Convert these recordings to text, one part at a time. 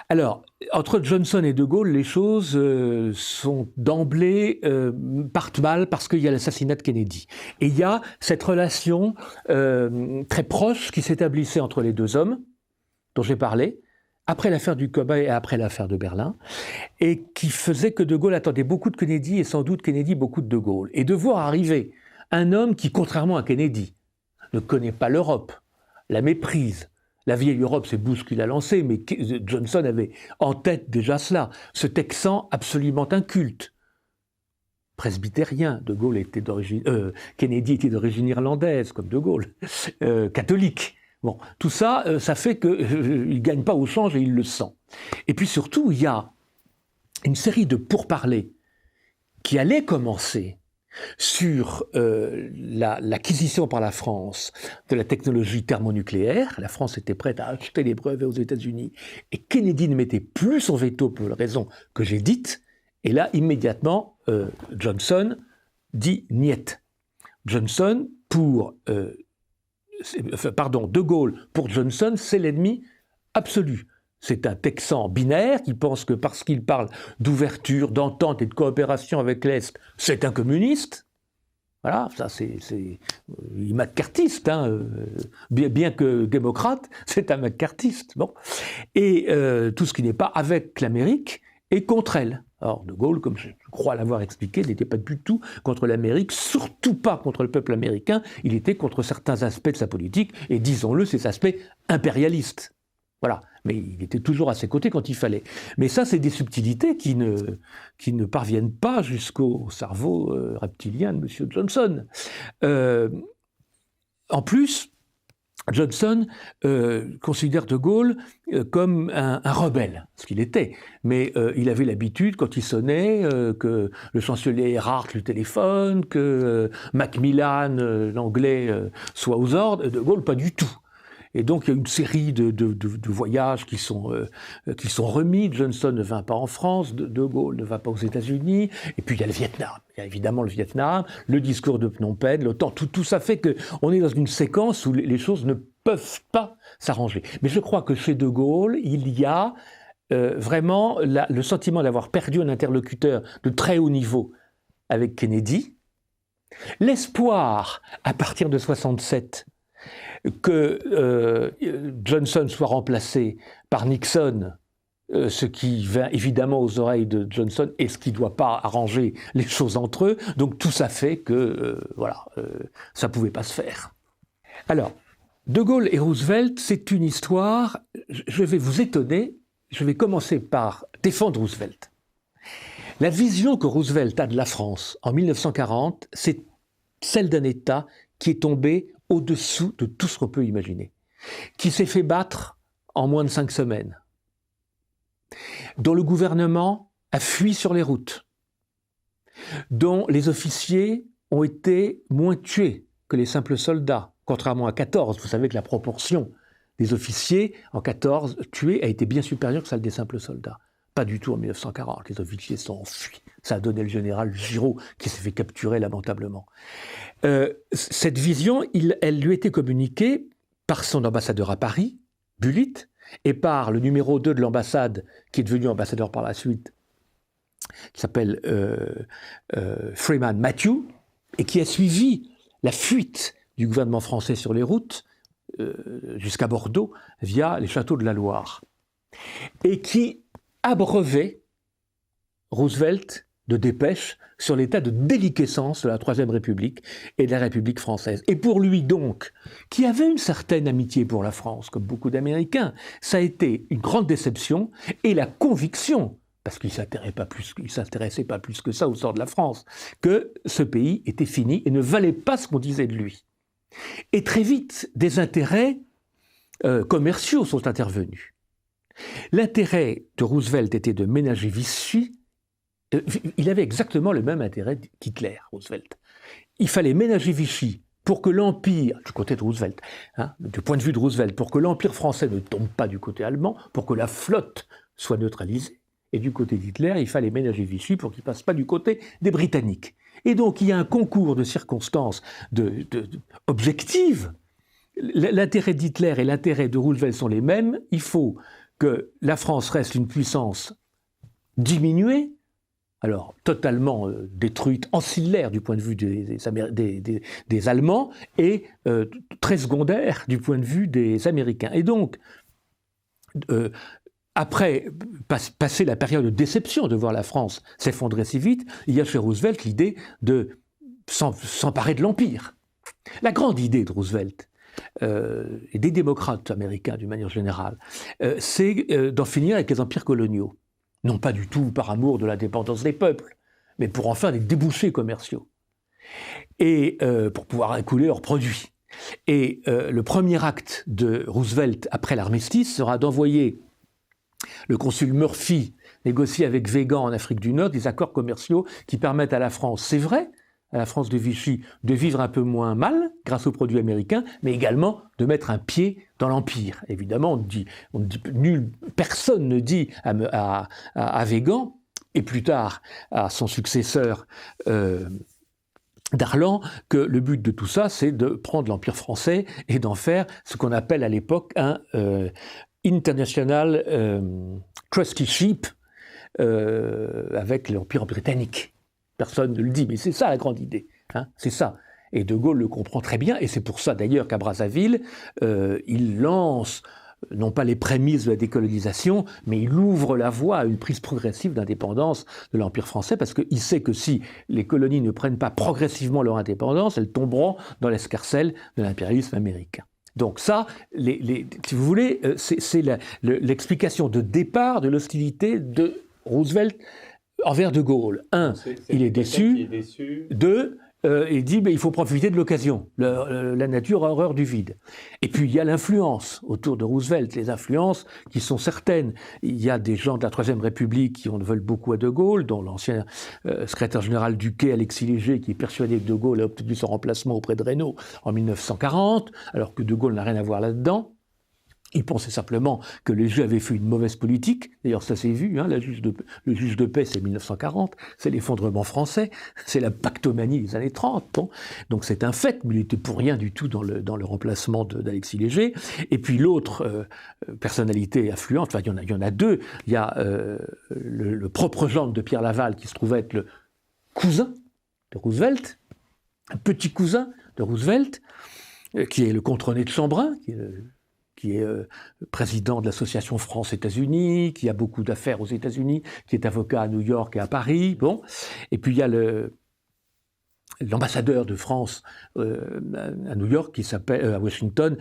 Alors, entre Johnson et De Gaulle, les choses sont d'emblée partent mal parce qu'il y a l'assassinat de Kennedy. Et il y a cette relation très proche qui s'établissait entre les deux hommes, dont j'ai parlé, après l'affaire du Koba et après l'affaire de Berlin, et qui faisait que De Gaulle attendait beaucoup de Kennedy et sans doute Kennedy beaucoup de De Gaulle. Et de voir arriver un homme qui, contrairement à Kennedy, ne connaît pas l'Europe, la méprise. La vieille Europe, c'est Bush qui l'a lancé, mais Johnson avait en tête déjà cela. Ce Texan absolument inculte, presbytérien, De Gaulle était Kennedy était d'origine irlandaise, comme De Gaulle, catholique. Bon, tout ça, ça fait qu'il ne gagne pas au change et il le sent. Et puis surtout, il y a une série de pourparlers qui allaient commencer sur l'acquisition par la France de la technologie thermonucléaire. La France était prête à acheter les brevets aux États-Unis et Kennedy ne mettait plus son veto pour les raisons que j'ai dites. Et là, immédiatement, Johnson dit niet. De Gaulle pour Johnson, c'est l'ennemi absolu. C'est un Texan binaire qui pense que parce qu'il parle d'ouverture, d'entente et de coopération avec l'Est, c'est un communiste. Voilà, ça c'est McCarthyiste, hein, bien que démocrate, c'est un McCarthyiste. Bon. Et tout ce qui n'est pas avec l'Amérique est contre elle. Alors De Gaulle, comme je crois l'avoir expliqué, n'était pas du tout contre l'Amérique, surtout pas contre le peuple américain, il était contre certains aspects de sa politique, et disons-le, ces aspects impérialistes. Voilà, mais il était toujours à ses côtés quand il fallait. Mais ça, c'est des subtilités qui ne parviennent pas jusqu'au cerveau reptilien de M. Johnson. En plus, Johnson considère De Gaulle comme un rebelle, ce qu'il était. Mais il avait l'habitude, quand il sonnait, que le chancelier Erhardt lui téléphone, que Macmillan, l'anglais, soit aux ordres. De Gaulle, pas du tout. Et donc, il y a une série de voyages qui sont remis. Johnson ne vint pas en France, De Gaulle ne va pas aux États-Unis. Et puis, il y a le Vietnam. Il y a évidemment le Vietnam, le discours de Phnom Penh, l'OTAN. Tout ça fait qu'on est dans une séquence où les choses ne peuvent pas s'arranger. Mais je crois que chez De Gaulle, il y a vraiment le sentiment d'avoir perdu un interlocuteur de très haut niveau avec Kennedy. L'espoir, à partir de 1967, que Johnson soit remplacé par Nixon, ce qui vint évidemment aux oreilles de Johnson et ce qui ne doit pas arranger les choses entre eux. Donc tout ça fait que ça ne pouvait pas se faire. Alors, De Gaulle et Roosevelt, c'est une histoire, je vais vous étonner, je vais commencer par défendre Roosevelt. La vision que Roosevelt a de la France en 1940, c'est celle d'un État qui est tombé au-dessous de tout ce qu'on peut imaginer, qui s'est fait battre en moins de 5 semaines, dont le gouvernement a fui sur les routes, dont les officiers ont été moins tués que les simples soldats, contrairement à 14. Vous savez que la proportion des officiers en 14 tués a été bien supérieure que celle des simples soldats. Pas du tout en 1940, les officiers sont enfuis. Ça a donné le général Giraud qui s'est fait capturer lamentablement. Cette vision, elle lui a été communiquée par son ambassadeur à Paris, Bullitt, et par le numéro 2 de l'ambassade, qui est devenu ambassadeur par la suite, qui s'appelle Freeman Matthew, et qui a suivi la fuite du gouvernement français sur les routes jusqu'à Bordeaux via les châteaux de la Loire, et qui abreuvait Roosevelt de dépêches sur l'état de déliquescence de la Troisième République et de la République française. Et pour lui donc, qui avait une certaine amitié pour la France, comme beaucoup d'Américains, ça a été une grande déception et la conviction, parce qu'il ne s'intéressait pas plus que ça au sort de la France, que ce pays était fini et ne valait pas ce qu'on disait de lui. Et très vite, des intérêts commerciaux sont intervenus. L'intérêt de Roosevelt était de ménager Vichy. Il avait exactement le même intérêt qu'Hitler, Roosevelt. Il fallait ménager Vichy pour que l'Empire, du côté de Roosevelt, du point de vue de Roosevelt, pour que l'Empire français ne tombe pas du côté allemand, pour que la flotte soit neutralisée. Et du côté d'Hitler, il fallait ménager Vichy pour qu'il ne passe pas du côté des Britanniques. Et donc, il y a un concours de circonstances objectives. L'intérêt d'Hitler et l'intérêt de Roosevelt sont les mêmes. Il faut que la France reste une puissance diminuée, alors totalement détruite, ancillaire du point de vue des Allemands, et très secondaire du point de vue des Américains. Et donc, après passer la période de déception de voir la France s'effondrer si vite, il y a chez Roosevelt l'idée de s'emparer de l'Empire. La grande idée de Roosevelt, et des démocrates américains d'une manière générale, c'est d'en finir avec les empires coloniaux. Non pas du tout par amour de l'indépendance des peuples, mais pour en faire des débouchés commerciaux, et pour pouvoir écouler leurs produits. Et le premier acte de Roosevelt après l'armistice sera d'envoyer le consul Murphy négocier avec Végan en Afrique du Nord des accords commerciaux qui permettent à la France, c'est vrai, à la France de Vichy, de vivre un peu moins mal grâce aux produits américains, mais également de mettre un pied dans l'Empire. Évidemment, personne ne dit à Végan, et plus tard à son successeur Darlan, que le but de tout ça, c'est de prendre l'Empire français et d'en faire ce qu'on appelle à l'époque un international trusteeship avec l'Empire britannique. Personne ne le dit, mais c'est ça la grande idée. Hein, c'est ça. Et De Gaulle le comprend très bien, et c'est pour ça d'ailleurs qu'à Brazzaville, il lance non pas les prémices de la décolonisation, mais il ouvre la voie à une prise progressive d'indépendance de l'Empire français, parce qu'il sait que si les colonies ne prennent pas progressivement leur indépendance, elles tomberont dans l'escarcelle de l'impérialisme américain. Donc ça, si vous voulez, c'est l'explication de départ de l'hostilité de Roosevelt envers De Gaulle. Il est déçu. Deux, il dit il faut profiter de l'occasion. La nature a horreur du vide. Et puis il y a l'influence autour de Roosevelt, les influences qui sont certaines. Il y a des gens de la Troisième République qui en veulent beaucoup à De Gaulle, dont l'ancien secrétaire général du Quai, Alexis Léger, qui est persuadé que De Gaulle a obtenu son remplacement auprès de Reynaud en 1940, alors que De Gaulle n'a rien à voir là-dedans. Il pensait simplement que les Léger avait fait une mauvaise politique. D'ailleurs, ça s'est vu, hein, le juge de paix, c'est 1940, c'est l'effondrement français, c'est la pactomanie des années 30. Bon. Donc c'est un fait, mais il n'était pour rien du tout dans le remplacement d'Alexis Léger. Et puis l'autre personnalité influente, enfin il y en a deux. Il y a le propre gendre de Pierre Laval, qui se trouve être le cousin de Roosevelt, un petit cousin de Roosevelt, qui est le contre-né de Chambrun, qui est président de l'association France-États-Unis, qui a beaucoup d'affaires aux États-Unis, qui est avocat à New York et à Paris. Bon. Et puis il y a l'ambassadeur de France à New York, qui s'appelle à Washington,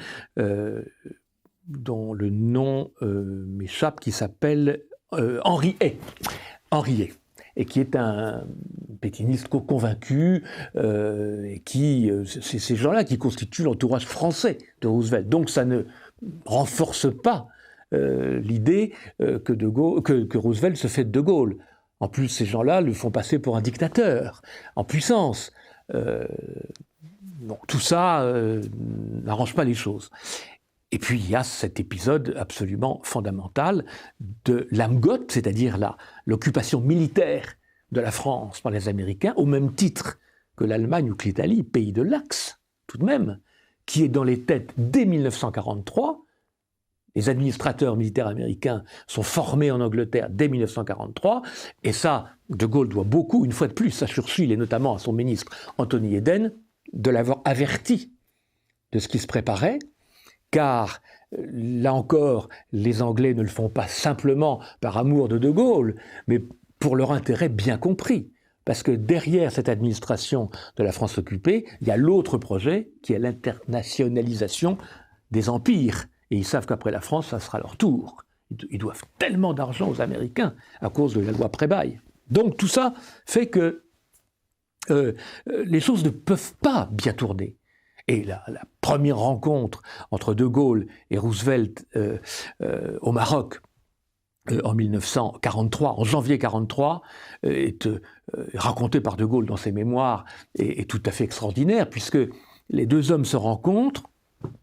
dont le nom m'échappe, qui s'appelle Henry Hay. Henry Hay. Et qui est un pétiniste convaincu, et c'est ces gens-là qui constituent l'entourage français de Roosevelt. Donc ça ne renforce pas l'idée que Roosevelt se fait de Gaulle. En plus, ces gens-là le font passer pour un dictateur en puissance. Bon, tout ça n'arrange pas les choses. Et puis il y a cet épisode absolument fondamental de l'Amgot, c'est-à-dire l'occupation militaire de la France par les Américains, au même titre que l'Allemagne ou que l'Italie, pays de l'Axe, tout de même, qui est dans les têtes dès 1943. Les administrateurs militaires américains sont formés en Angleterre dès 1943, et ça, De Gaulle doit beaucoup, une fois de plus, à Churchill et notamment à son ministre Anthony Eden, de l'avoir averti de ce qui se préparait, car là encore, les Anglais ne le font pas simplement par amour de Gaulle, mais pour leur intérêt bien compris. Parce que derrière cette administration de la France occupée, il y a l'autre projet qui est l'internationalisation des empires. Et ils savent qu'après la France, ça sera leur tour. Ils doivent tellement d'argent aux Américains à cause de la loi Prébaille. Donc tout ça fait que les choses ne peuvent pas bien tourner. Et la première rencontre entre De Gaulle et Roosevelt au Maroc, en 1943, en janvier 1943, est racontée par De Gaulle dans ses mémoires, est tout à fait extraordinaire, puisque les deux hommes se rencontrent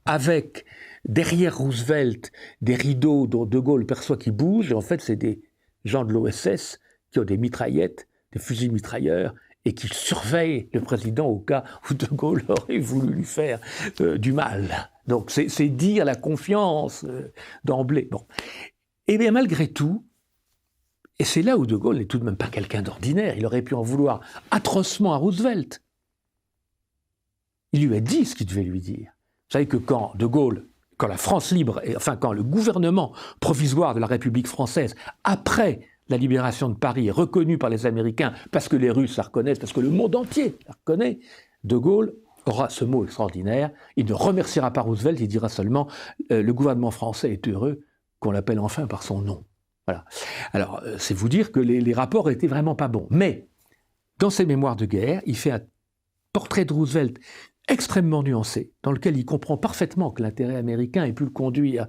avec, derrière Roosevelt, des rideaux dont De Gaulle perçoit qu'ils bougent, et en fait c'est des gens de l'OSS qui ont des mitraillettes, des fusils mitrailleurs, et qui surveillent le président au cas où De Gaulle aurait voulu lui faire du mal. Donc c'est dire la confiance d'emblée. Bon. Et bien malgré tout, et c'est là où De Gaulle n'est tout de même pas quelqu'un d'ordinaire, il aurait pu en vouloir atrocement à Roosevelt. Il lui a dit ce qu'il devait lui dire. Vous savez que quand De Gaulle, quand la France libre, quand le gouvernement provisoire de la République française, après la libération de Paris, est reconnu par les Américains, parce que les Russes la reconnaissent, parce que le monde entier la reconnaît, De Gaulle aura ce mot extraordinaire, il ne remerciera pas Roosevelt, il dira seulement le gouvernement français est heureux qu'on l'appelle enfin par son nom. Voilà. Alors, c'est vous dire que les rapports étaient vraiment pas bons. Mais, dans ses mémoires de guerre, il fait un portrait de Roosevelt extrêmement nuancé, dans lequel il comprend parfaitement que l'intérêt américain ait pu le conduire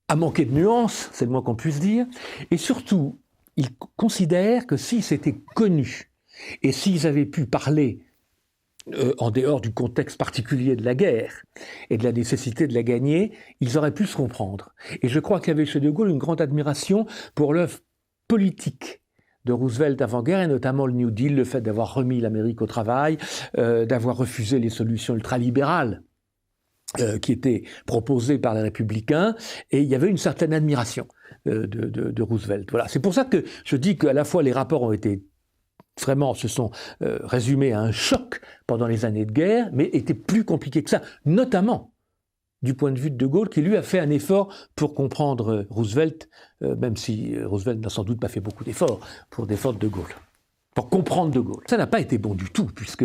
à manquer de nuances, c'est le moins qu'on puisse dire, et surtout, il considère que s'ils s'étaient connus, et s'ils avaient pu parler en dehors du contexte particulier de la guerre et de la nécessité de la gagner, ils auraient pu se comprendre. Et je crois qu'il y avait chez De Gaulle une grande admiration pour l'œuvre politique de Roosevelt avant-guerre, et notamment le New Deal, le fait d'avoir remis l'Amérique au travail, d'avoir refusé les solutions ultralibérales qui étaient proposées par les républicains, et il y avait une certaine admiration de Roosevelt. Voilà. C'est pour ça que je dis qu'à la fois les rapports ont été vraiment se sont résumés à un choc pendant les années de guerre, mais étaient plus compliqués que ça, notamment du point de vue de De Gaulle, qui lui a fait un effort pour comprendre Roosevelt, même si Roosevelt n'a sans doute pas fait beaucoup d'efforts pour défendre De Gaulle, pour comprendre De Gaulle. Ça n'a pas été bon du tout, puisque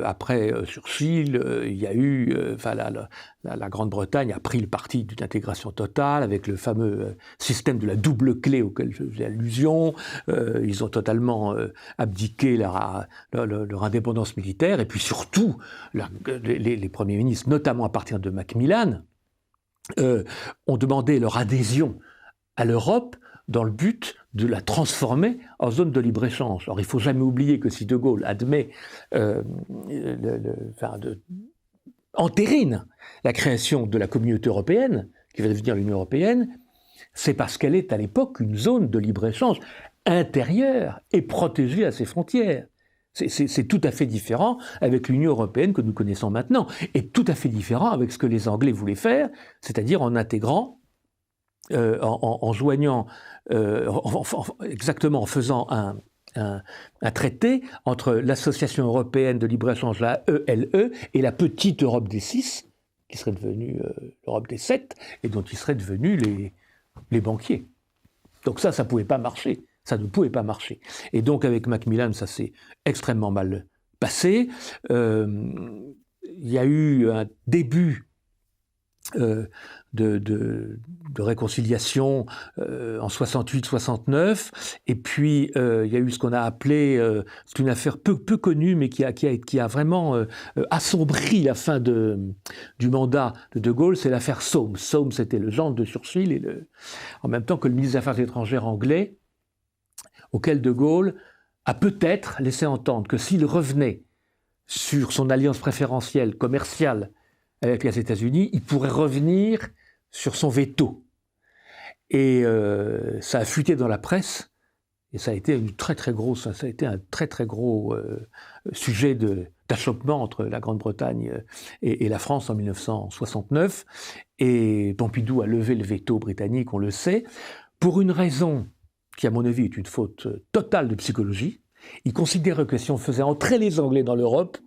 après Churchill, il y a eu, la Grande-Bretagne a pris le parti d'une intégration totale avec le fameux système de la double clé auquel je faisais allusion. Ils ont totalement abdiqué leur indépendance militaire, et puis surtout, les premiers ministres, notamment à partir de Macmillan, ont demandé leur adhésion à l'Europe dans le but de la transformer en zone de libre-échange. Alors il ne faut jamais oublier que si De Gaulle admet, entérine la création de la communauté européenne, qui va devenir l'Union européenne, c'est parce qu'elle est à l'époque une zone de libre-échange intérieure et protégée à ses frontières. C'est tout à fait différent avec l'Union européenne que nous connaissons maintenant, et tout à fait différent avec ce que les Anglais voulaient faire, c'est-à-dire en intégrant, en joignant, exactement en faisant un traité entre l'Association européenne de libre-échange, la ELE, et la petite Europe des 6, qui serait devenue l'Europe des 7, et dont ils seraient devenus les banquiers. Donc ça ne pouvait pas marcher. Ça ne pouvait pas marcher. Et donc avec Macmillan, ça s'est extrêmement mal passé. Il y a eu un début de réconciliation en 68-69, et puis il y a eu ce qu'on a appelé, c'est une affaire peu connue, mais qui a vraiment assombri la fin du mandat de Gaulle, c'est l'affaire Soames. Soames, c'était le gendre de Churchill, en même temps que le ministre des Affaires étrangères anglais, auquel De Gaulle a peut-être laissé entendre que s'il revenait sur son alliance préférentielle commerciale avec les États-Unis, il pourrait revenir sur son veto. Et ça a fuité dans la presse, et ça a été un très gros sujet d'achoppement entre la Grande-Bretagne et la France en 1969. Et Pompidou a levé le veto britannique, on le sait, pour une raison qui, à mon avis, est une faute totale de psychologie. Il considère que si on faisait entrer les Anglais dans l'Europe,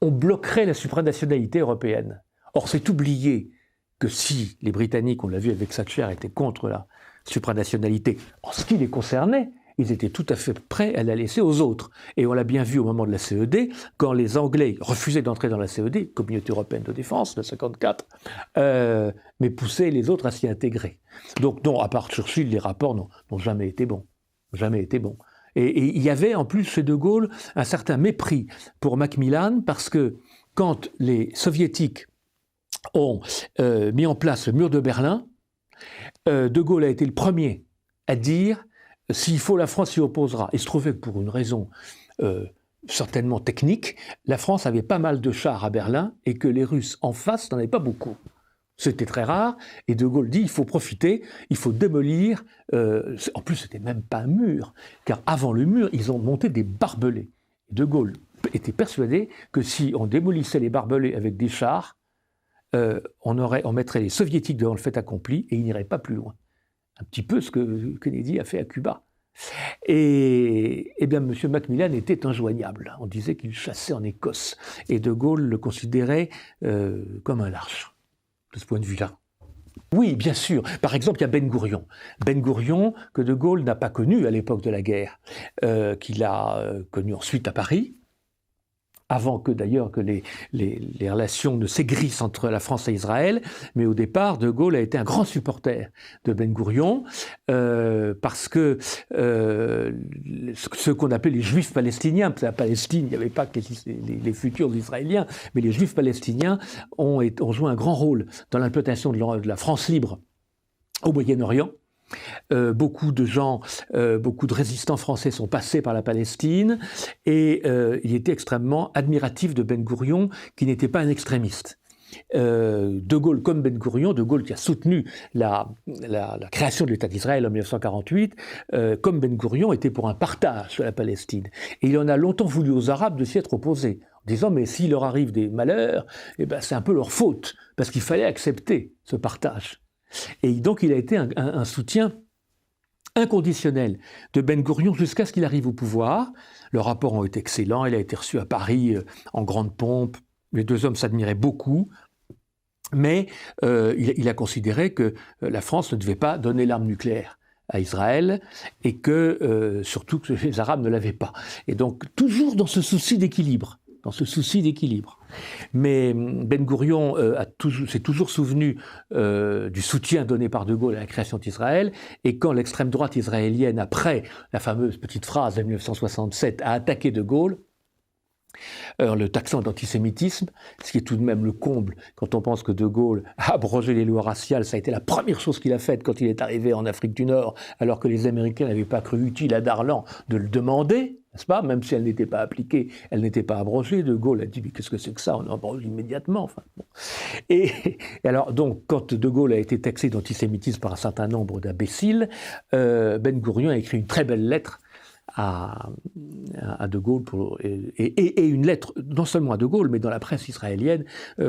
on bloquerait la supranationalité européenne. Or, c'est oublier que si les Britanniques, on l'a vu avec Thatcher, étaient contre la supranationalité, en ce qui les concernait, ils étaient tout à fait prêts à la laisser aux autres. Et on l'a bien vu au moment de la CED, quand les Anglais refusaient d'entrer dans la CED, Communauté européenne de défense de 1954, mais poussaient les autres à s'y intégrer. Donc non, à part Churchill, les rapports n'ont jamais été bons. Jamais été bons. Et il y avait en plus chez De Gaulle un certain mépris pour Macmillan, parce que quand les Soviétiques ont mis en place le mur de Berlin, De Gaulle a été le premier à dire « s'il faut, la France s'y opposera ». Il se trouvait que pour une raison certainement technique, la France avait pas mal de chars à Berlin et que les Russes en face n'en avaient pas beaucoup. C'était très rare, et De Gaulle dit il faut profiter, il faut démolir. En plus, c'était même pas un mur, car avant le mur, ils ont monté des barbelés. De Gaulle était persuadé que si on démolissait les barbelés avec des chars, on mettrait les Soviétiques devant le fait accompli et ils n'iraient pas plus loin. un petit peu ce que Kennedy a fait à Cuba. Et bien, M. Macmillan était injoignable. On disait qu'il chassait en Écosse. Et De Gaulle le considérait comme un lâche, de ce point de vue-là. Oui, bien sûr. Par exemple, il y a Ben Gourion. Ben Gourion, que De Gaulle n'a pas connu à l'époque de la guerre, qu'il a connu ensuite à Paris, avant que d'ailleurs que les relations ne s'aigrissent entre la France et Israël, mais au départ, De Gaulle a été un grand supporter de Ben Gourion, parce que ce qu'on appelait les Juifs palestiniens, parce qu'à Palestine, il n'y avait pas que les futurs Israéliens, mais les Juifs palestiniens ont joué un grand rôle dans l'implantation de la France libre au Moyen-Orient. Beaucoup de gens, beaucoup de résistants français sont passés par la Palestine et il était extrêmement admiratif de Ben Gourion, qui n'était pas un extrémiste. De Gaulle comme Ben Gourion, De Gaulle qui a soutenu la création de l'État d'Israël en 1948, comme Ben Gourion était pour un partage de la Palestine. Et il en a longtemps voulu aux Arabes de s'y être opposés, en disant mais s'il leur arrive des malheurs, eh ben, c'est un peu leur faute, parce qu'il fallait accepter ce partage. Et donc il a été un soutien inconditionnel de Ben Gourion jusqu'à ce qu'il arrive au pouvoir. Leurs rapports ont été excellents, il a été reçu à Paris en grande pompe, les deux hommes s'admiraient beaucoup, mais il a considéré que la France ne devait pas donner l'arme nucléaire à Israël et que surtout que les Arabes ne l'avaient pas. Et donc toujours dans ce souci d'équilibre. Mais Ben Gourion s'est toujours souvenu du soutien donné par De Gaulle à la création d'Israël, et quand l'extrême droite israélienne, après la fameuse petite phrase de 1967, a attaqué De Gaulle, le taxant d'antisémitisme, ce qui est tout de même le comble quand on pense que De Gaulle a abrogé les lois raciales. Ça a été la première chose qu'il a faite quand il est arrivé en Afrique du Nord, alors que les Américains n'avaient pas cru utile à Darlan de le demander, n'est-ce pas? Même si elle n'était pas appliquée, elle n'était pas abrogée. De Gaulle a dit, mais qu'est-ce que c'est que ça? On abroge immédiatement. Enfin, bon. Et alors, donc, quand De Gaulle a été taxé d'antisémitisme par un certain nombre d'imbéciles, Ben Gourion a écrit une très belle lettre à De Gaulle, et une lettre non seulement à De Gaulle, mais dans la presse israélienne,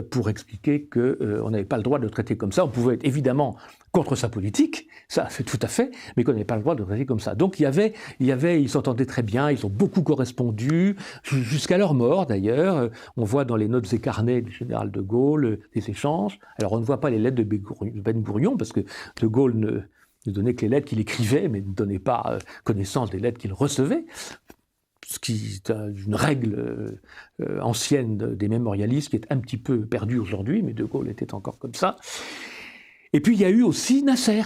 pour expliquer qu'on n'avait pas le droit de le traiter comme ça. On pouvait être évidemment contre sa politique, ça c'est tout à fait, mais qu'on n'avait pas le droit de le traiter comme ça. Donc ils s'entendaient très bien, ils ont beaucoup correspondu, jusqu'à leur mort d'ailleurs. On voit dans les notes et carnets du général De Gaulle des échanges. Alors on ne voit pas les lettres de Ben Gourion, parce que De Gaulle ne donnait que les lettres qu'il écrivait, mais ne donnait pas connaissance des lettres qu'il recevait, ce qui est une règle ancienne des mémorialistes qui est un petit peu perdue aujourd'hui, mais De Gaulle était encore comme ça. Et puis il y a eu aussi Nasser,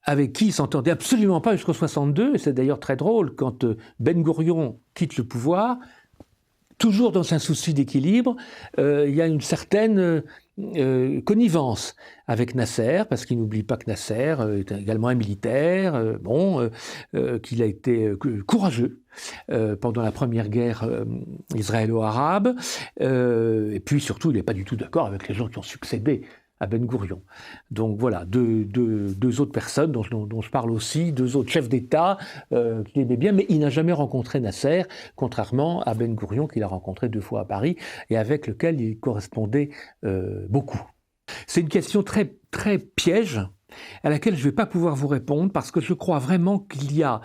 avec qui il s'entendait absolument pas jusqu'en 62, et c'est d'ailleurs très drôle, quand Ben Gourion quitte le pouvoir, toujours dans un souci d'équilibre, il y a une certaine connivence avec Nasser, parce qu'il n'oublie pas que Nasser est également un militaire, qu'il a été courageux pendant la première guerre israélo-arabe, et puis surtout il n'est pas du tout d'accord avec les gens qui ont succédé à Ben Gourion. Donc voilà, deux autres personnes dont je parle aussi, deux autres chefs d'État qu'il aimait bien, mais il n'a jamais rencontré Nasser, contrairement à Ben Gourion qu'il a rencontré 2 fois à Paris et avec lequel il correspondait beaucoup. C'est une question très, très piège à laquelle je ne vais pas pouvoir vous répondre parce que je crois vraiment qu'il y a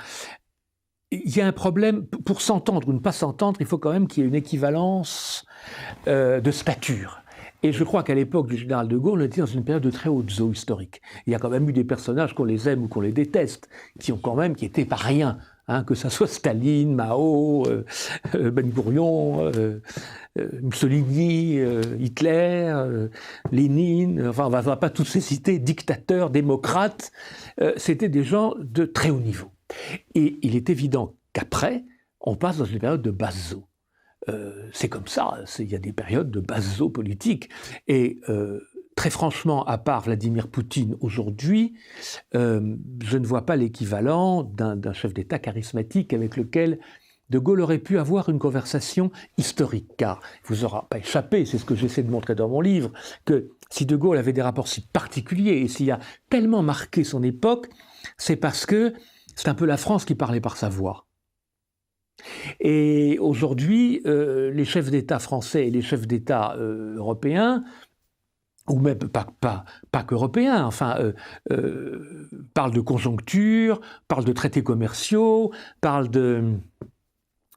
un problème. Pour s'entendre ou ne pas s'entendre, il faut quand même qu'il y ait une équivalence de stature. Et je crois qu'à l'époque du général de Gaulle, on était dans une période de très haute eau historique. Il y a quand même eu des personnages, qu'on les aime ou qu'on les déteste, qui étaient pas rien, hein, que ça soit Staline, Mao, Ben Gourion, Mussolini, Hitler, Lénine, enfin on ne va pas tous ces citer, dictateurs, démocrates, c'était des gens de très haut niveau. Et il est évident qu'après, on passe dans une période de basse eau. C'est comme ça, il y a des périodes de basse eau politique. Et très franchement, à part Vladimir Poutine aujourd'hui, je ne vois pas l'équivalent d'un chef d'État charismatique avec lequel De Gaulle aurait pu avoir une conversation historique. Car il ne vous aura pas échappé, c'est ce que j'essaie de montrer dans mon livre, que si De Gaulle avait des rapports si particuliers et s'il a tellement marqué son époque, c'est parce que c'est un peu la France qui parlait par sa voix. Et aujourd'hui, les chefs d'État français et les chefs d'État européens ou même pas qu'européens, enfin, parle de conjoncture, parle de traités commerciaux, parle de...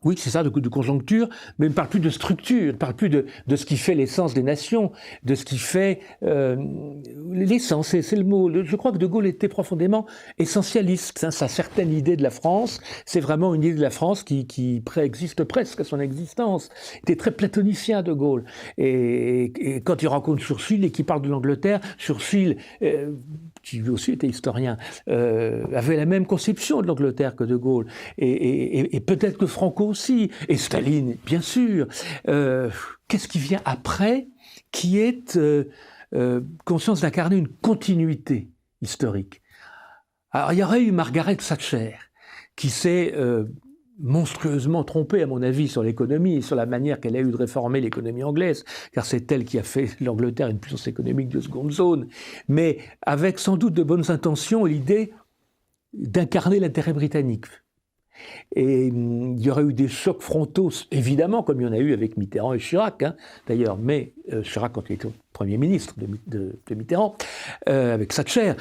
Oui, c'est ça, de conjoncture, mais il ne parle plus de structure, il ne parle plus de ce qui fait l'essence des nations, de ce qui fait l'essence, c'est le mot. Je crois que De Gaulle était profondément essentialiste. Hein, sa certaine idée de la France, c'est vraiment une idée de la France qui préexiste presque à son existence. Il était très platonicien, De Gaulle. Et quand il rencontre Churchill et qu'il parle de l'Angleterre, Churchill... qui lui aussi était historien, avait la même conception de l'Angleterre que De Gaulle, et peut-être que Franco aussi, et Staline, bien sûr. Qu'est-ce qui vient après, qui est conscience d'incarner une continuité historique? Alors, il y aurait eu Margaret Thatcher, qui s'est monstrueusement trompée, à mon avis, sur l'économie et sur la manière qu'elle a eu de réformer l'économie anglaise, car c'est elle qui a fait l'Angleterre une puissance économique de seconde zone, mais avec sans doute de bonnes intentions, l'idée d'incarner l'intérêt britannique. Et il y aurait eu des chocs frontaux, évidemment, comme il y en a eu avec Mitterrand et Chirac, hein, d'ailleurs, mais Chirac quand il était Premier ministre de Mitterrand, avec Thatcher.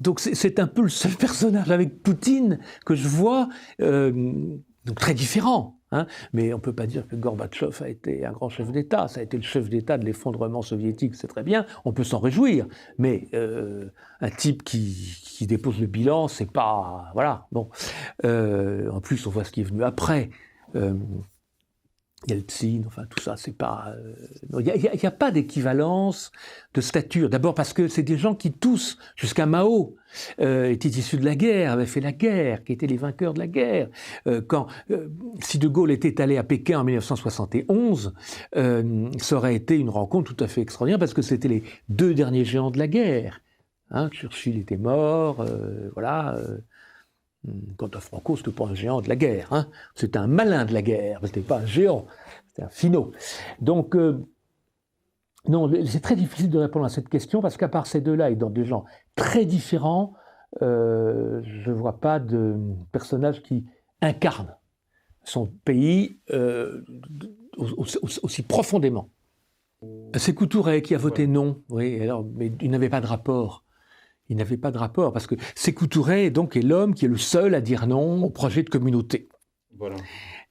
Donc c'est un peu le seul personnage avec Poutine que je vois, donc très différent. Hein, mais on ne peut pas dire que Gorbatchev a été un grand chef d'État. Ça a été le chef d'État de l'effondrement soviétique, c'est très bien, on peut s'en réjouir. Mais un type qui dépose le bilan, c'est pas... Voilà, bon. En plus, on voit ce qui est venu après. Yeltsin, enfin tout ça, c'est pas... Il n'y a pas d'équivalence de stature. D'abord parce que c'est des gens qui tous, jusqu'à Mao, étaient issus de la guerre, avaient fait la guerre, qui étaient les vainqueurs de la guerre. Si De Gaulle était allé à Pékin en 1971, ça aurait été une rencontre tout à fait extraordinaire parce que c'était les deux derniers géants de la guerre. Hein, Churchill était mort, voilà... Quant à Franco, c'était pas un géant de la guerre, hein. C'était un malin de la guerre, c'était pas un géant, c'était un finot. Donc, non, c'est très difficile de répondre à cette question parce qu'à part ces deux-là et dans des gens très différents, je ne vois pas de personnage qui incarne son pays aussi profondément. C'est Couturet qui a voté non, oui, alors, mais il n'avait pas de rapport. Il n'avait pas de rapport, parce que Sékou Touré donc, est l'homme qui est le seul à dire non au projet de communauté. Voilà.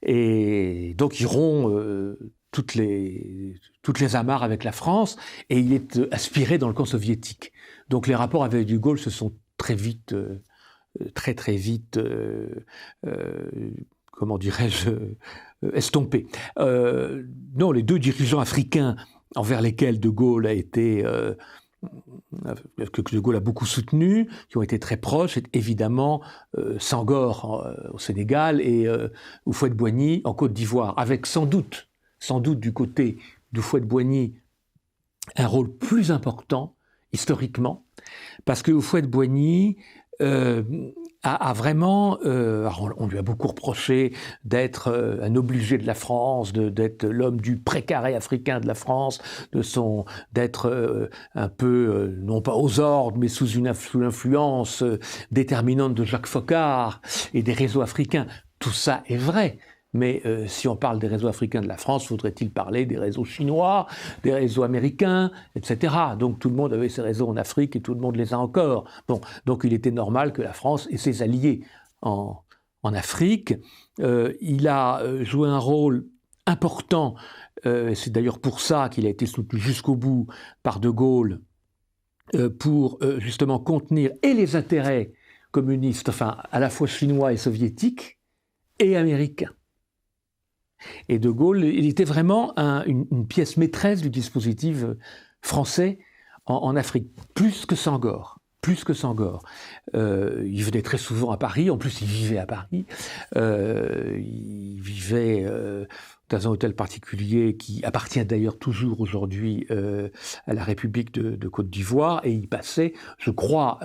Et donc il rompt toutes les amarres avec la France, et il est aspiré dans le camp soviétique. Donc les rapports avec De Gaulle se sont très vite, très vite, comment dirais-je, estompés. Non, les deux dirigeants africains envers lesquels De Gaulle a été... que De Gaulle a beaucoup soutenu, qui ont été très proches, c'est évidemment Senghor au Sénégal et Houphouët-Boigny en Côte d'Ivoire, avec sans doute du côté d'Houphouët-Boigny un rôle plus important historiquement, parce que Houphouët-Boigny a vraiment, on lui a beaucoup reproché d'être un obligé de la France, d'être l'homme du précaré africain de la France, d'être un peu, non pas aux ordres, mais sous l'influence déterminante de Jacques Foccart et des réseaux africains. Tout ça est vrai. Mais si on parle des réseaux africains de la France, faudrait-il parler des réseaux chinois, des réseaux américains, etc. Donc tout le monde avait ses réseaux en Afrique et tout le monde les a encore. Bon, donc il était normal que la France ait ses alliés en Afrique. Il a joué un rôle important, c'est d'ailleurs pour ça qu'il a été soutenu jusqu'au bout par De Gaulle, pour justement contenir et les intérêts communistes, enfin à la fois chinois et soviétiques, et américains. Et De Gaulle, il était vraiment une pièce maîtresse du dispositif français en Afrique, plus que Senghor. Il venait très souvent à Paris, en plus il vivait à Paris. Il vivait dans un hôtel particulier qui appartient d'ailleurs toujours aujourd'hui à la République de Côte d'Ivoire, et il passait, je crois,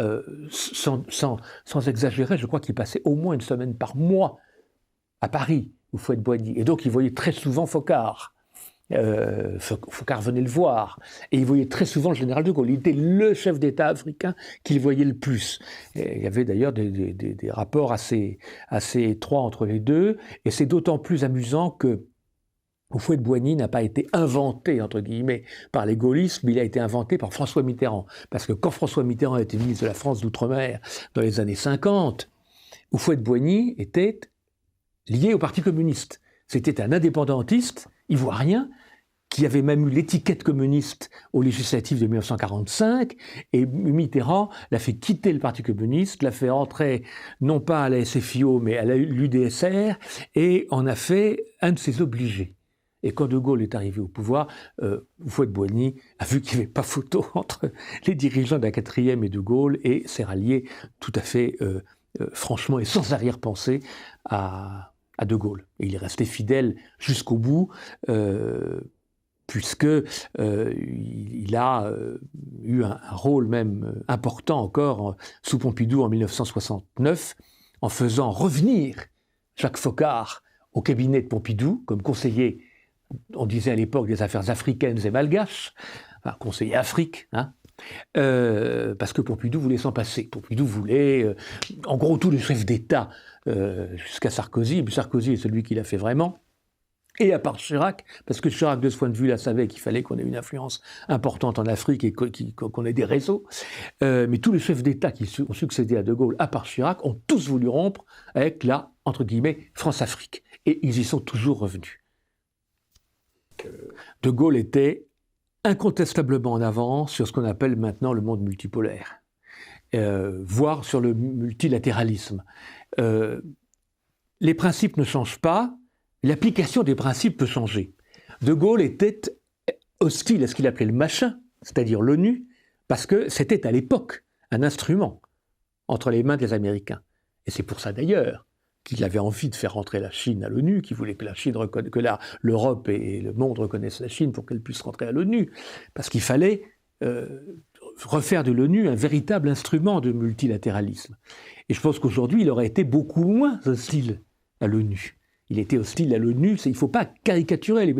sans exagérer, je crois qu'il passait au moins une semaine par mois à Paris. Houphouët-Boigny. Et donc, il voyait très souvent Foccart. Foccart venait le voir. Et il voyait très souvent le général de Gaulle. Il était le chef d'État africain qu'il voyait le plus. Et il y avait d'ailleurs des rapports assez étroits entre les deux. Et c'est d'autant plus amusant que Houphouët-Boigny n'a pas été inventé, entre guillemets, par les gaullistes, mais il a été inventé par François Mitterrand. Parce que quand François Mitterrand était ministre de la France d'Outre-mer dans les années 50, Houphouët-Boigny était lié au Parti communiste. C'était un indépendantiste ivoirien qui avait même eu l'étiquette communiste aux législatives de 1945, et Mitterrand l'a fait quitter le Parti communiste, l'a fait entrer non pas à la SFIO, mais à l'UDSR, et en a fait un de ses obligés. Et quand De Gaulle est arrivé au pouvoir, Houphouët-Boigny a vu qu'il n'y avait pas photo entre les dirigeants de la 4e et De Gaulle, et s'est rallié tout à fait franchement et sans arrière-pensée à De Gaulle. Et il est resté fidèle jusqu'au bout, puisque il a eu un rôle même important encore sous Pompidou en 1969, en faisant revenir Jacques Foccart au cabinet de Pompidou comme conseiller, on disait à l'époque, des affaires africaines et malgaches, enfin, conseiller Afrique, hein, parce que Pompidou voulait s'en passer. Pompidou voulait, en gros, tous les chefs d'État, jusqu'à Sarkozy, mais Sarkozy est celui qui l'a fait vraiment, et à part Chirac, parce que Chirac, de ce point de vue-là, savait qu'il fallait qu'on ait une influence importante en Afrique et qu'on ait des réseaux, mais tous les chefs d'État qui ont succédé à De Gaulle, à part Chirac, ont tous voulu rompre avec la, entre guillemets, France-Afrique. Et ils y sont toujours revenus. De Gaulle était incontestablement en avance sur ce qu'on appelle maintenant le monde multipolaire, voire sur le multilatéralisme. Les principes ne changent pas, l'application des principes peut changer. De Gaulle était hostile à ce qu'il appelait le machin, c'est-à-dire l'ONU, parce que c'était à l'époque un instrument entre les mains des Américains. Et c'est pour ça d'ailleurs qu'il avait envie de faire rentrer la Chine à l'ONU, qu'il voulait que la Chine l'Europe et le monde reconnaissent la Chine pour qu'elle puisse rentrer à l'ONU, parce qu'il fallait refaire de l'ONU un véritable instrument de multilatéralisme. Et je pense qu'aujourd'hui, il aurait été beaucoup moins hostile à l'ONU. Il était hostile à l'ONU, il ne faut pas caricaturer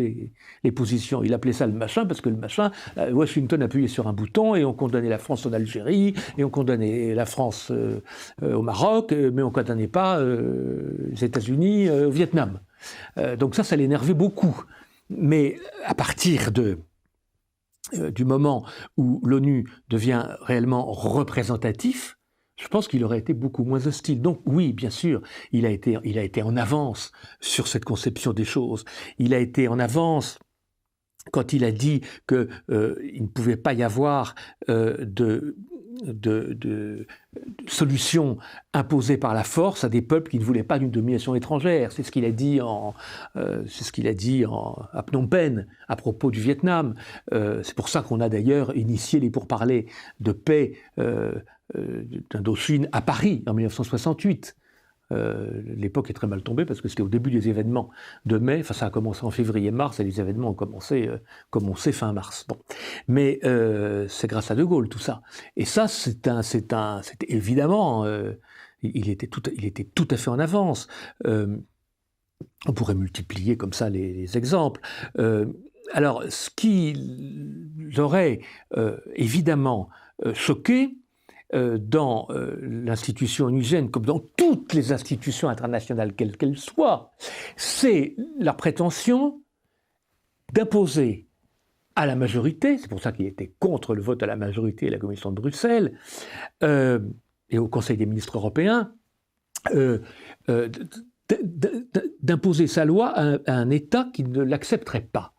les positions. Il appelait ça le machin, parce que le machin, Washington appuyait sur un bouton et on condamnait la France en Algérie, et on condamnait la France au Maroc, mais on ne condamnait pas les États-Unis au Vietnam. Donc ça l'énervait beaucoup. Mais à partir du moment où l'ONU devient réellement représentatif, je pense qu'il aurait été beaucoup moins hostile. Donc oui, bien sûr, il a été en avance sur cette conception des choses. Il a été en avance quand il a dit qu'il ne pouvait pas y avoir de solution imposée par la force à des peuples qui ne voulaient pas d'une domination étrangère. C'est ce qu'il a dit à Phnom Penh à propos du Vietnam. C'est pour ça qu'on a d'ailleurs initié les pourparlers de paix d'Indochine à Paris en 1968. L'époque est très mal tombée parce que c'était au début des événements de mai, enfin ça a commencé en février-mars et les événements ont commencé fin mars. Bon. Mais c'est grâce à De Gaulle tout ça. Et ça c'était évidemment, il était tout à fait en avance. On pourrait multiplier comme ça les exemples. Alors ce qui l'aurait évidemment choqué, dans l'institution onusienne, comme dans toutes les institutions internationales, quelles qu'elles soient, c'est la prétention d'imposer à la majorité, c'est pour ça qu'il était contre le vote à la majorité à la Commission de Bruxelles et au Conseil des ministres européens, d'imposer sa loi à un État qui ne l'accepterait pas.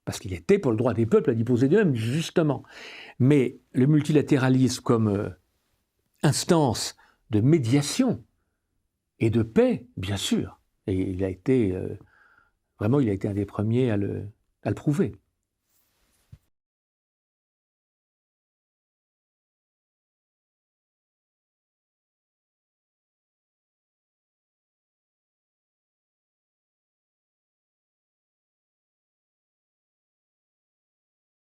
Parce qu'il était pour le droit des peuples à disposer d'eux-mêmes, justement. Mais le multilatéralisme comme instance de médiation et de paix, bien sûr. Et il a été, vraiment, il a été un des premiers à le prouver.